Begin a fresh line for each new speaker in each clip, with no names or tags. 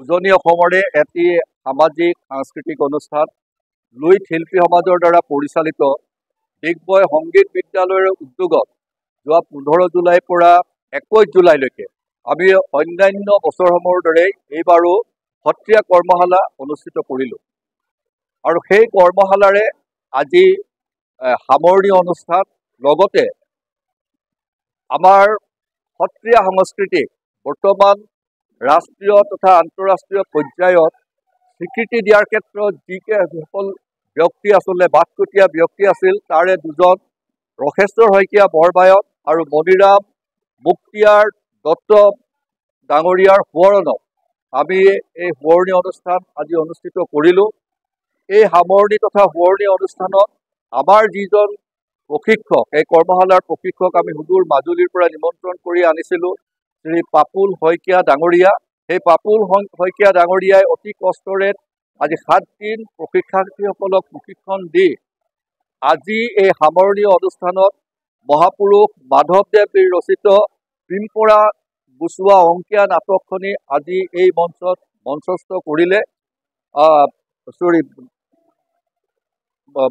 উজনি অসমৰে এটি সামাজিক সাংস্কৃতিক অনুষ্ঠান লুইত শিল্পী সমাজৰ দ্বাৰা পৰিচালিত ডিগবয় সংগীত বিদ্যালয়ৰ উদ্যোগত যোৱা 15 জুলাইৰ পৰা 21 জুলাইলৈকে আমি অন্যান্য বছৰসমূহৰ দৰে এইবাৰো সত্ৰীয়া কৰ্মশালা অনুষ্ঠিত কৰিলোঁ। আৰু সেই কৰ্মশালাৰে আজি সামৰণি অনুষ্ঠান লগতে আমাৰ সত্ৰীয়া সংস্কৃতিক বৰ্তমান ৰাষ্ট্ৰীয় তথা আন্তঃৰাষ্ট্ৰীয় পৰ্যায়ত স্বীকৃতি দিয়াৰ ক্ষেত্ৰত যিসকল ব্যক্তি আচলতে বাটকটীয়া ব্যক্তি আছিল তাৰে দুজন ৰখেশ্বৰ শইকীয়া বৰবায়ত আৰু মণিৰাম মুক্তিয়াৰ দত্ত ডাঙৰীয়াৰ সোঁৱৰণত আমি এই সোঁৱৰণি অনুষ্ঠান আজি অনুষ্ঠিত কৰিলোঁ। এই সামৰণি তথা সোঁৱৰণি অনুষ্ঠানত আমাৰ যিজন প্ৰশিক্ষক, এই কৰ্মশালাৰ প্ৰশিক্ষক আমি সুদূৰ মাজুলীৰ পৰা নিমন্ত্ৰণ কৰি আনিছিলোঁ শ্ৰী পাপুল শইকীয়া ডাঙৰীয়া। সেই পাপুল শইকীয়া ডাঙৰীয়াই অতি কষ্টৰে আজি 7 দিন প্ৰশিক্ষাৰ্থীসকলক প্ৰশিক্ষণ দি আজি এই সামৰণি অনুষ্ঠানত মহাপুৰুষ মাধৱদেৱ ৰচিত পিম্পৰা গুচোৱা অংকীয়া নাটকখনি আজি এই মঞ্চত মঞ্চস্থ কৰিলে।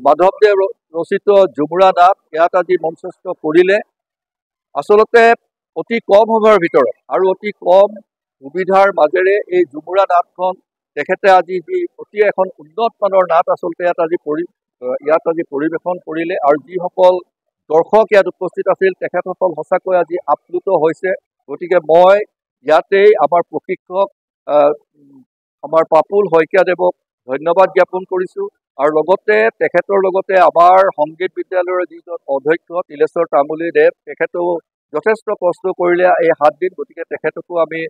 মাধৱদেৱ ৰচিত ঝুমুৰা নাট ইয়াত আজি মঞ্চস্থ কৰিলে। আচলতে অতি কম সময়ৰ ভিতৰত আৰু অতি কম সুবিধাৰ মাজেৰে এই ঝুমুৰা নাটখন তেখেতে আজি যি অতি এখন উন্নত মানৰ নাট আচলতে ইয়াত আজি পৰিৱেশন কৰিলে। আৰু যিসকল দৰ্শক ইয়াত উপস্থিত আছিল তেখেতসকল সঁচাকৈ আজি আপ্লুত হৈছে। গতিকে মই ইয়াতেই আমাৰ প্ৰশিক্ষক আমাৰ পাপুল শইকীয়াদেৱক ধন্যবাদ জ্ঞাপন কৰিছোঁ। আৰু লগতে তেখেতৰ লগতে আমাৰ সংগীত বিদ্যালয়ৰ যিজন অধ্যক্ষ তিলেশ্বৰ তামুলীদেৱ, তেখেতেও যথেষ্ট কষ্ট কৰিলে এই 7 দিন। গতিকে তেখেতকো আমি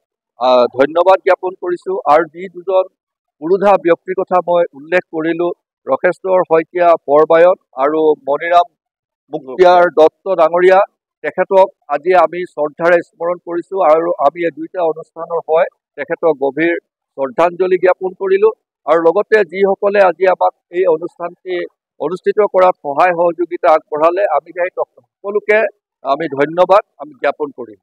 ধন্যবাদ জ্ঞাপন কৰিছোঁ। আৰু যি দুজন পুৰোধা ব্যক্তিৰ কথা মই উল্লেখ কৰিলোঁ, ৰখেশ্বৰ শইকীয়া বৰবায়ত আৰু মণিৰাম মুক্তিয়াৰ দত্ত ডাঙৰীয়া, তেখেতক আজি আমি শ্ৰদ্ধাৰে স্মৰণ কৰিছোঁ আৰু আমি এই দুইটা অনুষ্ঠানৰ হয় তেখেতক গভীৰ শ্ৰদ্ধাঞ্জলি জ্ঞাপন কৰিলোঁ। আৰু লগতে যিসকলে আজি আমাক এই অনুষ্ঠানটি অনুষ্ঠিত কৰাত সহায় সহযোগিতা আগবঢ়ালে আমি সেই সকলোকে আমি ধন্যবাদ জ্ঞাপন কৰিম।